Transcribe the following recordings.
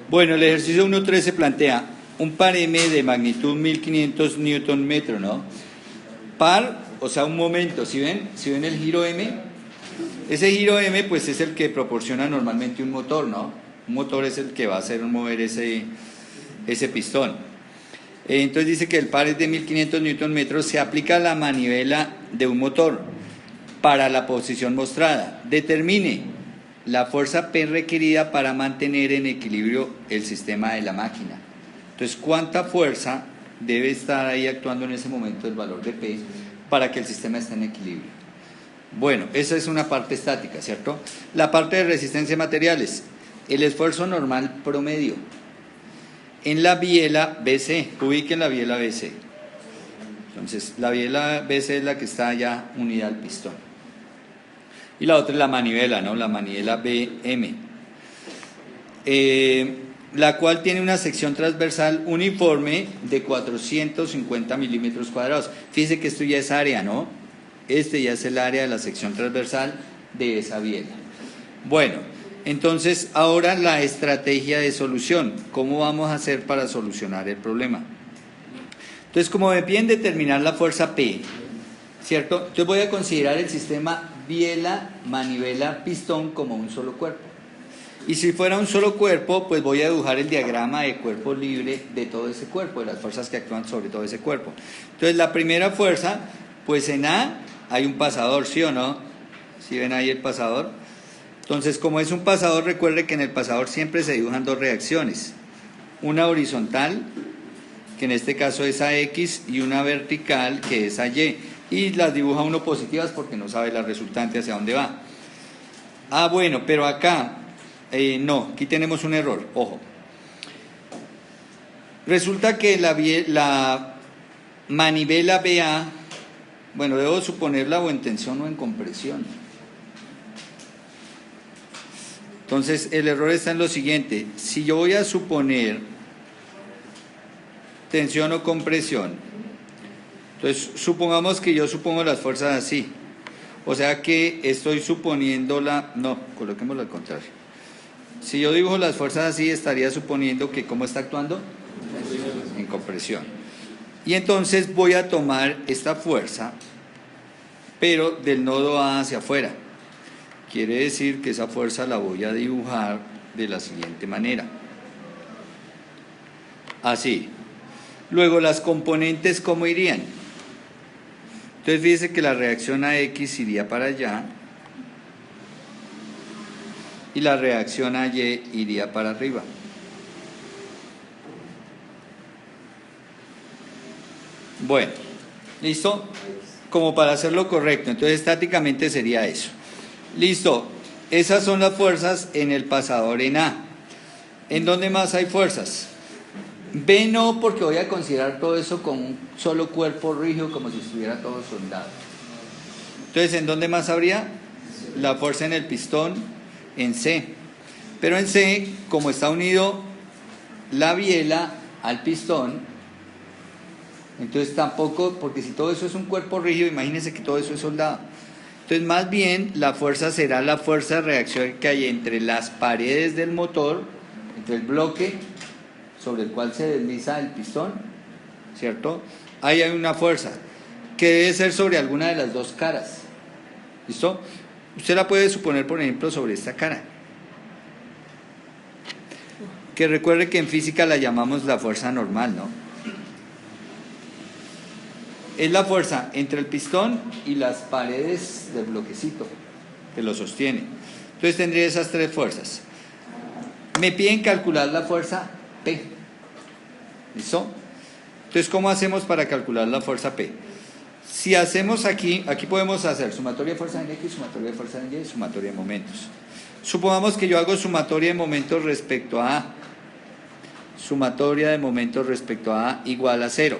Bueno, el ejercicio 1.3 plantea un par M de magnitud 1500 Newton metro, ¿no? Par, o sea, un momento, ¿sí ven? ¿Sí ven el giro M? Ese giro M, pues, es el que proporciona normalmente un motor, ¿no? Un motor es el que va a hacer mover ese pistón. Entonces dice que el par es de 1500 Newton metros, se aplica a la manivela de un motor para la posición mostrada. Determine la fuerza P requerida para mantener en equilibrio el sistema de la máquina. Entonces, ¿cuánta fuerza debe estar ahí actuando en ese momento el valor de P para que el sistema esté en equilibrio? Bueno, esa es una parte estática, ¿cierto? La parte de resistencia de materiales, el esfuerzo normal promedio en la biela BC, ubiquen la biela BC. Entonces, la biela BC es la que está ya unida al pistón. Y la otra es la manivela, ¿no? La manivela BM, la cual tiene una sección transversal uniforme de 450 milímetros cuadrados. Fíjense que esto ya es área, ¿no? Este ya es el área de la sección transversal de esa biela. Bueno, entonces ahora la estrategia de solución. ¿Cómo vamos a hacer para solucionar el problema? Entonces, como me piden determinar la fuerza P, ¿cierto? Entonces voy a considerar el sistema biela, manivela, pistón como un solo cuerpo. Y si fuera un solo cuerpo, pues voy a dibujar el diagrama de cuerpo libre de todo ese cuerpo, de las fuerzas que actúan sobre todo ese cuerpo. Entonces la primera fuerza, pues en A hay un pasador, ¿sí o no? ¿Sí ven ahí el pasador? Entonces, como es un pasador, recuerde que en el pasador siempre se dibujan dos reacciones. Una horizontal, que en este caso es AX, y una vertical, que es AY. Y las dibuja uno positivas porque no sabe la resultante hacia dónde va. Ah, bueno, pero acá, no, aquí tenemos un error, ojo. Resulta que la manivela BA, bueno, debo suponerla o en tensión o en compresión. Entonces, el error está en lo siguiente. Si yo voy a suponer tensión o compresión, entonces supongamos que yo supongo las fuerzas así. O sea que estoy suponiendo no, coloquémoslo al contrario. Si yo dibujo las fuerzas así, estaría suponiendo que ¿cómo está actuando? En compresión. Y entonces voy a tomar esta fuerza, pero del nodo A hacia afuera. Quiere decir que esa fuerza la voy a dibujar de la siguiente manera. Así. Luego, las componentes, ¿cómo irían? Entonces, fíjese que la reacción AX iría para allá y la reacción AY iría para arriba. Bueno, ¿listo? Como para hacerlo correcto, entonces estáticamente sería eso. Listo, esas son las fuerzas en el pasador en A. ¿En dónde más hay fuerzas? B no, porque voy a considerar todo eso como un solo cuerpo rígido, como si estuviera todo soldado. Entonces, ¿en dónde más habría? La fuerza en el pistón, en C. Pero en C, como está unido la biela al pistón, entonces tampoco, porque si todo eso es un cuerpo rígido, imagínense que todo eso es soldado. Entonces, más bien, la fuerza será la fuerza de reacción que hay entre las paredes del motor, entre el bloque sobre el cual se desliza el pistón, ¿cierto? Ahí hay una fuerza que debe ser sobre alguna de las dos caras. ¿Listo? Usted la puede suponer, por ejemplo, sobre esta cara. Que recuerde que en física la llamamos la fuerza normal, ¿no? Es la fuerza entre el pistón y las paredes del bloquecito que lo sostiene. Entonces tendría esas tres fuerzas. Me piden calcular la fuerza P. ¿Listo? Entonces, ¿cómo hacemos para calcular la fuerza P? Si hacemos aquí podemos hacer sumatoria de fuerza en X, sumatoria de fuerza en Y, sumatoria de momentos. Supongamos que yo hago sumatoria de momentos respecto a A. Sumatoria de momentos respecto a A igual a 0.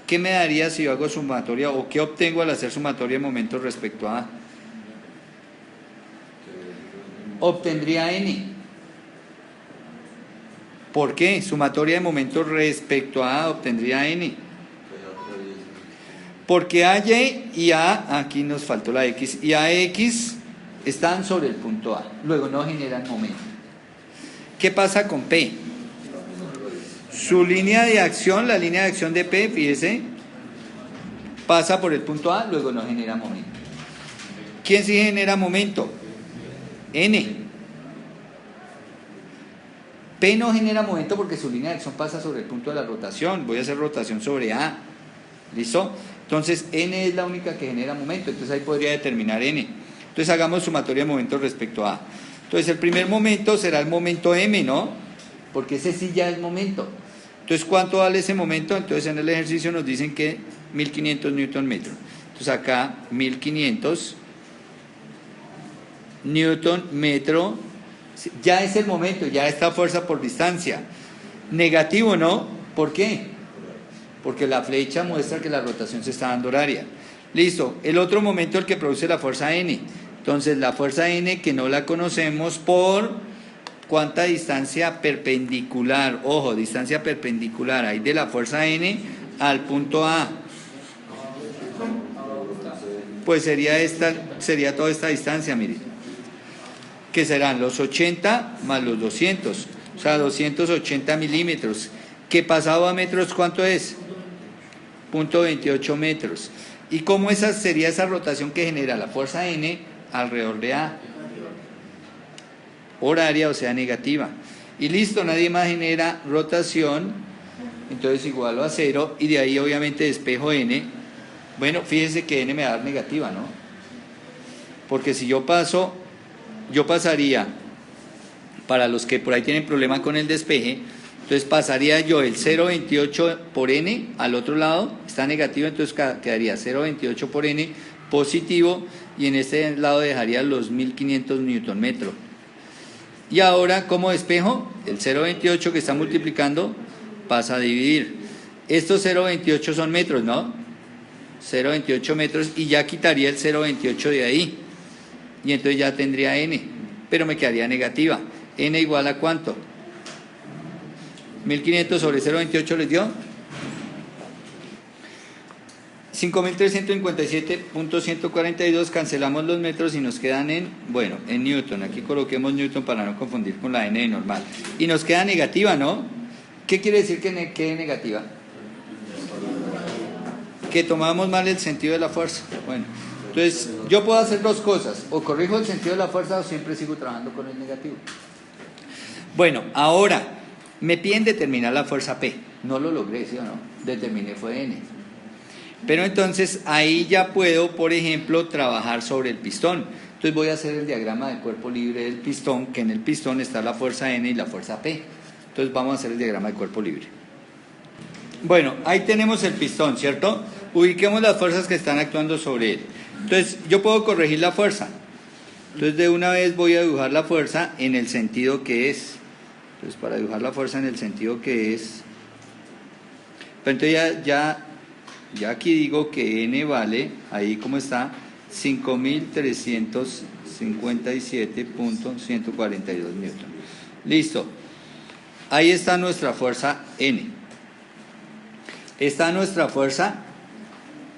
¿Qué me daría si yo hago sumatoria o qué obtengo al hacer sumatoria de momentos respecto a A? obtendría N. ¿Por qué? Sumatoria de momentos respecto a A obtendría N. Porque AY y A, aquí nos faltó la X, y AX están sobre el punto A, luego no generan momento. ¿Qué pasa con P? Su línea de acción, la línea de acción de P, fíjese, pasa por el punto A, luego no genera momento. ¿Quién sí genera momento? N. P no genera momento porque su línea de acción pasa sobre el punto de la rotación. Voy a hacer rotación sobre A. ¿Listo? Entonces N es la única que genera momento. Entonces ahí podría determinar N. Entonces hagamos sumatoria de momentos respecto a A. Entonces el primer momento será el momento M, ¿no? Porque ese sí ya es momento. Entonces ¿cuánto vale ese momento? Entonces en el ejercicio nos dicen que 1500 Newton metro. Entonces acá 1500 Newton metro. Ya es el momento, ya está fuerza por distancia. Negativo, ¿no? ¿Por qué? Porque la flecha muestra que la rotación se está dando horaria. Listo. El otro momento el que produce la fuerza N. Entonces la fuerza N que no la conocemos por cuánta distancia perpendicular. Ojo, distancia perpendicular hay de la fuerza N al punto A. Pues sería toda esta distancia, miren. Que serán los 80 más los 200, o sea, 280 milímetros, que pasado a metros, ¿cuánto es? 0.28 metros. ¿Y cómo sería esa rotación que genera la fuerza N alrededor de A? Horaria, o sea, negativa. Y listo, nadie más genera rotación, entonces igual a 0, y de ahí obviamente despejo N. Bueno, fíjese que N me da negativa, ¿no? Porque si yo pasaría, para los que por ahí tienen problema con el despeje, entonces pasaría yo el 0.28 por N al otro lado, está negativo, entonces quedaría 0.28 por N positivo, y en este lado dejaría los 1500 Newton metro. Y ahora, ¿cómo despejo? El 0.28 que está multiplicando pasa a dividir. Estos 0.28 son metros, ¿no? 0.28 metros, y ya quitaría el 0.28 de ahí. Y entonces ya tendría N, pero me quedaría negativa. N igual a ¿cuánto? 1500 sobre 0.28 les dio 5357.142. Cancelamos los metros y nos quedan en Newton. Aquí coloquemos Newton para no confundir con la N de normal. Y nos queda negativa, ¿no? ¿Qué quiere decir que quede negativa? Que tomamos mal el sentido de la fuerza. Bueno, entonces yo puedo hacer dos cosas: o corrijo el sentido de la fuerza o siempre sigo trabajando con el negativo. Bueno, ahora me piden determinar la fuerza P. No lo logré, ¿sí o no? Determiné fue N. Pero entonces ahí ya puedo, por ejemplo, trabajar sobre el pistón. Entonces voy a hacer el diagrama del cuerpo libre del pistón, que en el pistón está la fuerza N y la fuerza P. Entonces vamos a hacer el diagrama del cuerpo libre. Bueno, ahí tenemos el pistón, ¿cierto? Ubiquemos las fuerzas que están actuando sobre él. Entonces yo puedo corregir la fuerza. Entonces de una vez voy a dibujar la fuerza en el sentido que es. Entonces para dibujar la fuerza en el sentido que es, pero entonces ya aquí digo que N vale, ahí como está, 5357.142 Newton. Listo. Ahí está nuestra fuerza N. Está nuestra fuerza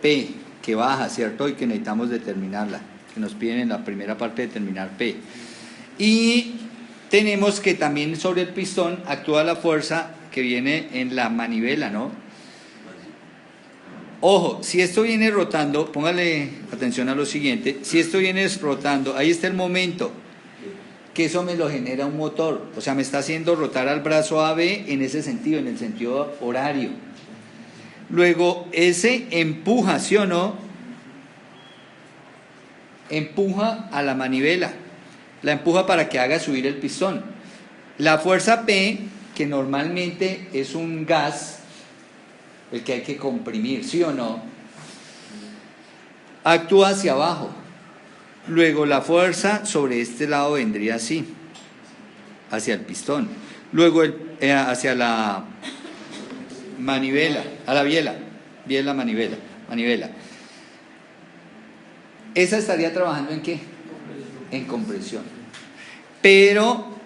P, que baja, ¿cierto? Y que necesitamos determinarla, que nos piden en la primera parte determinar P. Y tenemos que también sobre el pistón actúa la fuerza que viene en la manivela, ¿no? Ojo, si esto viene rotando, póngale atención a lo siguiente: si esto viene rotando, ahí está el momento, que eso me lo genera un motor, o sea, me está haciendo rotar al brazo AB en ese sentido, en el sentido horario. Luego, ese empuja, ¿sí o no? Empuja a la manivela, la empuja para que haga subir el pistón. La fuerza P, que normalmente es un gas, el que hay que comprimir, ¿sí o no? Actúa hacia abajo. Luego la fuerza sobre este lado vendría así, hacia el pistón. Luego hacia la manivela, a la biela, manivela. ¿Esa estaría trabajando en qué? en compresión. Pero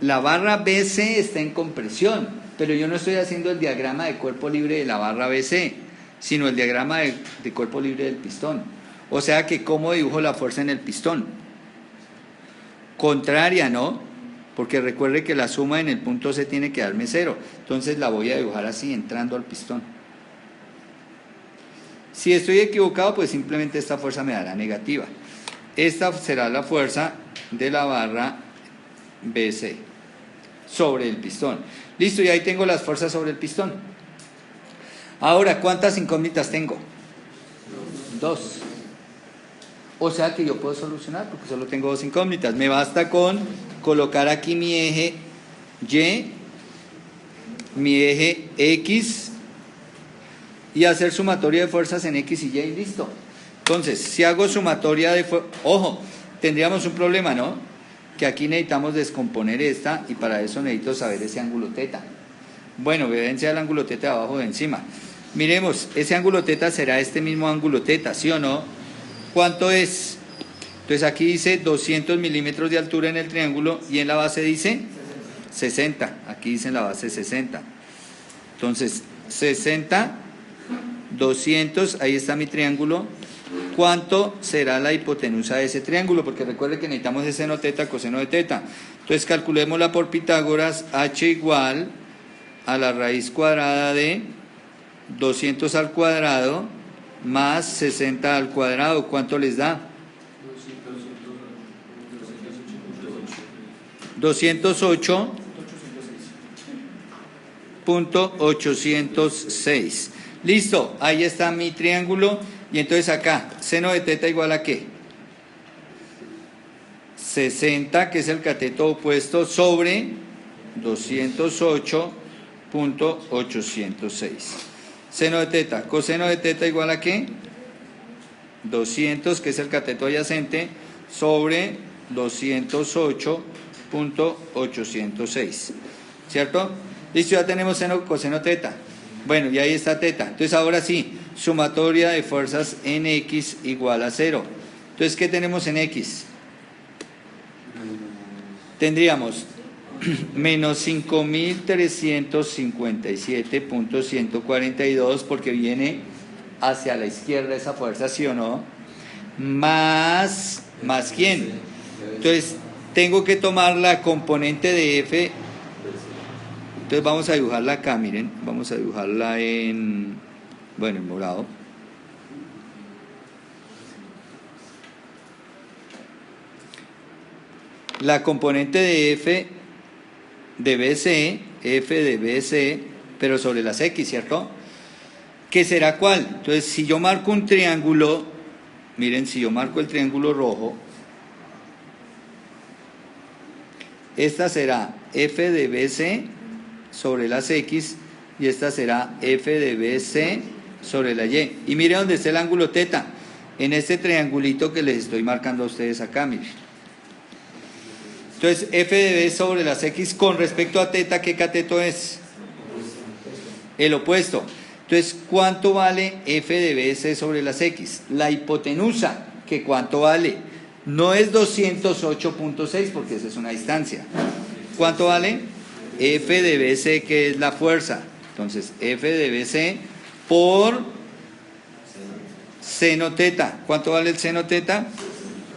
la barra BC está en compresión, pero yo no estoy haciendo el diagrama de cuerpo libre de la barra BC, sino el diagrama de cuerpo libre del pistón. O sea que, ¿cómo dibujo la fuerza en el pistón? Contraria, ¿no? Porque recuerde que la suma en el punto C tiene que darme 0. Entonces la voy a dibujar así, entrando al pistón. Si estoy equivocado, pues simplemente esta fuerza me dará negativa. Esta será la fuerza de la barra BC sobre el pistón. Listo, y ahí tengo las fuerzas sobre el pistón. Ahora, ¿cuántas incógnitas tengo? 2. O sea que yo puedo solucionar porque solo tengo 2 incógnitas. Me basta con colocar aquí mi eje Y, mi eje X y hacer sumatoria de fuerzas en X y Y y listo. Entonces, si hago sumatoria de fuerzas, ojo, tendríamos un problema, ¿no? Que aquí necesitamos descomponer esta y para eso necesito saber ese ángulo teta. Bueno, evidencia el ángulo teta de abajo de encima. Miremos, ese ángulo teta será este mismo ángulo teta, ¿sí o no? ¿Cuánto es? Entonces aquí dice 200 milímetros de altura en el triángulo y en la base dice 60. Aquí dice en la base 60. Entonces 60, 200, ahí está mi triángulo. ¿Cuánto será la hipotenusa de ese triángulo? Porque recuerde que necesitamos el seno teta, coseno de teta. Entonces calculémosla por Pitágoras, h igual a la raíz cuadrada de 200 al cuadrado más 60 al cuadrado. ¿Cuánto les da? 208.806. Listo, ahí está mi triángulo. Y entonces acá, seno de teta igual a ¿qué? 60, que es el cateto opuesto, sobre 208.806. Seno de teta, coseno de teta igual a ¿qué? 200, que es el cateto adyacente, sobre 208.806. ¿Cierto? Listo, ya tenemos seno, coseno, teta. Bueno, y ahí está teta. Entonces ahora sí, sumatoria de fuerzas en X igual a 0. Entonces, ¿qué tenemos en X? Tendríamos menos 5.357.142 porque viene hacia la izquierda esa fuerza, ¿sí o no? Más ¿quién? Entonces, tengo que tomar la componente de F. Entonces vamos a dibujarla acá, miren, vamos a dibujarla en morado. La componente de F de BC, pero sobre las X, ¿cierto? ¿Qué será cuál? Entonces, si yo marco un triángulo, miren, si yo marco el triángulo rojo, esta será F de BC sobre las X y esta será F de BC sobre la Y. Y miren dónde está el ángulo teta, en este triangulito que les estoy marcando a ustedes acá, miren. Entonces, F de B sobre las X con respecto a teta, ¿qué cateto es? El opuesto. Entonces, ¿cuánto vale F de BC sobre las X? La hipotenusa, ¿que cuánto vale? No es 208.6 porque esa es una distancia. ¿Cuánto vale? F de BC, que es la fuerza. Entonces, F de BC por seno teta. ¿Cuánto vale el seno teta?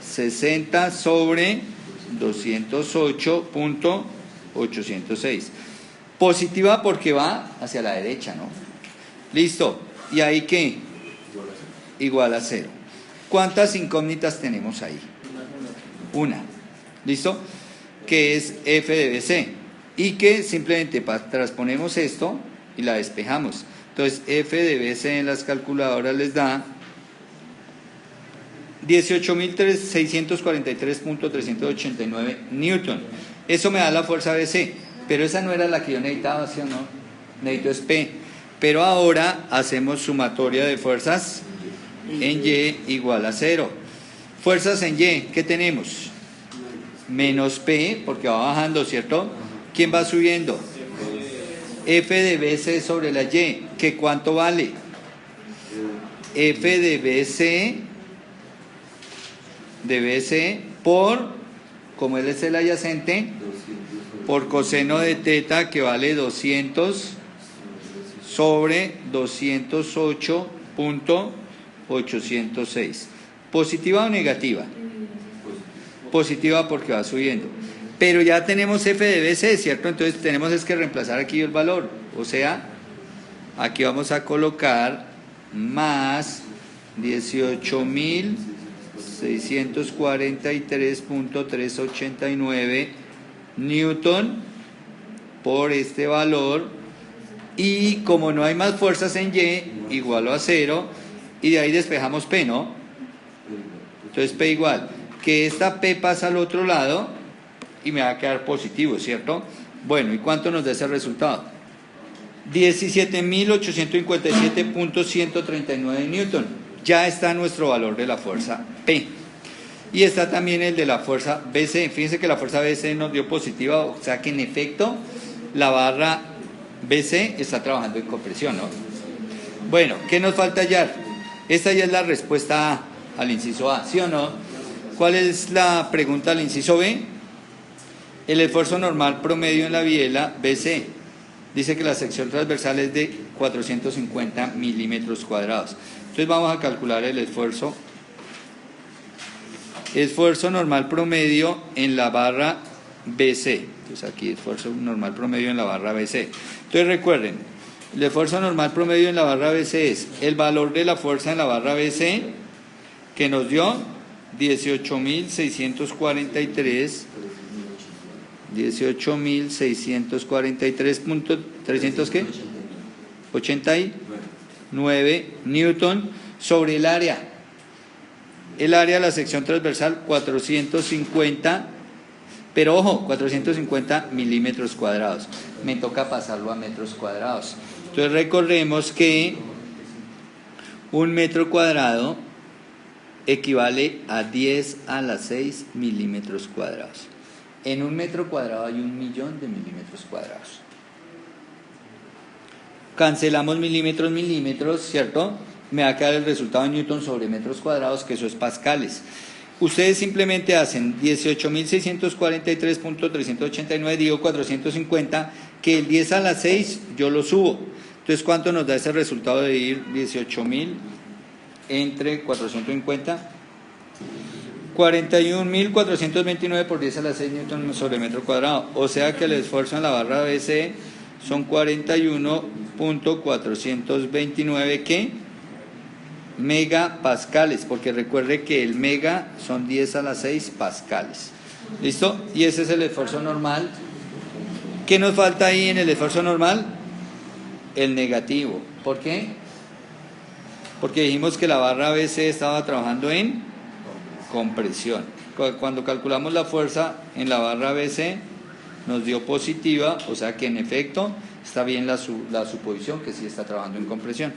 60 sobre 208.806. Positiva porque va hacia la derecha, ¿no? Listo. ¿Y ahí qué? Igual a 0. ¿Cuántas incógnitas tenemos ahí? Una. ¿Listo? Que es F de BC. Y que simplemente transponemos esto y la despejamos. Entonces, F de BC en las calculadoras les da 18.643.389 newton. Eso me da la fuerza BC, pero esa no era la que yo necesitaba, ¿sí o no? Necesito es P. Pero ahora hacemos sumatoria de fuerzas en Y igual a 0. Fuerzas en Y, ¿qué tenemos? Menos P, porque va bajando, ¿cierto? ¿Quién va subiendo? F de BC sobre la Y, ¿que cuánto vale? F de BC por, como él es el adyacente, por coseno de teta, que vale 200 sobre 208.806. ¿Positiva o negativa? Positiva porque va subiendo. Pero ya tenemos f de BC, ¿cierto? Entonces tenemos es que reemplazar aquí el valor. O sea, aquí vamos a colocar más 18.643.389 newton por este valor. Y como no hay más fuerzas en Y, igual a 0. Y de ahí despejamos P, ¿no? Entonces P igual. Que esta P pasa al otro lado y me va a quedar positivo, ¿cierto? Bueno, ¿y cuánto nos da ese resultado? 17.857.139 newton. Ya está nuestro valor de la fuerza P. Y está también el de la fuerza BC. Fíjense que la fuerza BC nos dio positiva, o sea que en efecto la barra BC está trabajando en compresión, ¿no? Bueno, ¿qué nos falta hallar? Esta ya es la respuesta al inciso A, ¿sí o no? ¿Cuál es la pregunta al inciso B? El esfuerzo normal promedio en la biela BC. Dice que la sección transversal es de 450 milímetros cuadrados. Entonces vamos a calcular el esfuerzo. Esfuerzo normal promedio en la barra BC. Entonces aquí esfuerzo normal promedio en la barra BC. Entonces recuerden, el esfuerzo normal promedio en la barra BC es el valor de la fuerza en la barra BC que nos dio 18.643 18.643.300 ¿qué? 89 newton sobre el área. El área de la sección transversal 450, pero ojo, 450 milímetros cuadrados. Me toca pasarlo a metros cuadrados. Entonces recordemos que un metro cuadrado equivale a 10 a la 6 milímetros cuadrados. En un metro cuadrado hay 1.000.000 de milímetros cuadrados. Cancelamos milímetros, ¿cierto? Me va a quedar el resultado en newton sobre metros cuadrados, que eso es pascales. Ustedes simplemente hacen 18.643.389 digo 450, que el 10 a la 6 yo lo subo. Entonces, ¿cuánto nos da ese resultado de ir 18.000 entre 450? 41.429 por 10 a la 6 newton sobre metro cuadrado. O sea que el esfuerzo en la barra BC son 41.429 ¿qué? Megapascales, porque recuerde que el mega son 10 a la 6 pascales. ¿Listo? Y ese es el esfuerzo normal. ¿Qué nos falta ahí en el esfuerzo normal? El negativo. ¿Por qué? Porque dijimos que la barra BC estaba trabajando en compresión. Cuando calculamos la fuerza en la barra BC nos dio positiva, o sea que en efecto está bien la suposición que sí está trabajando en compresión.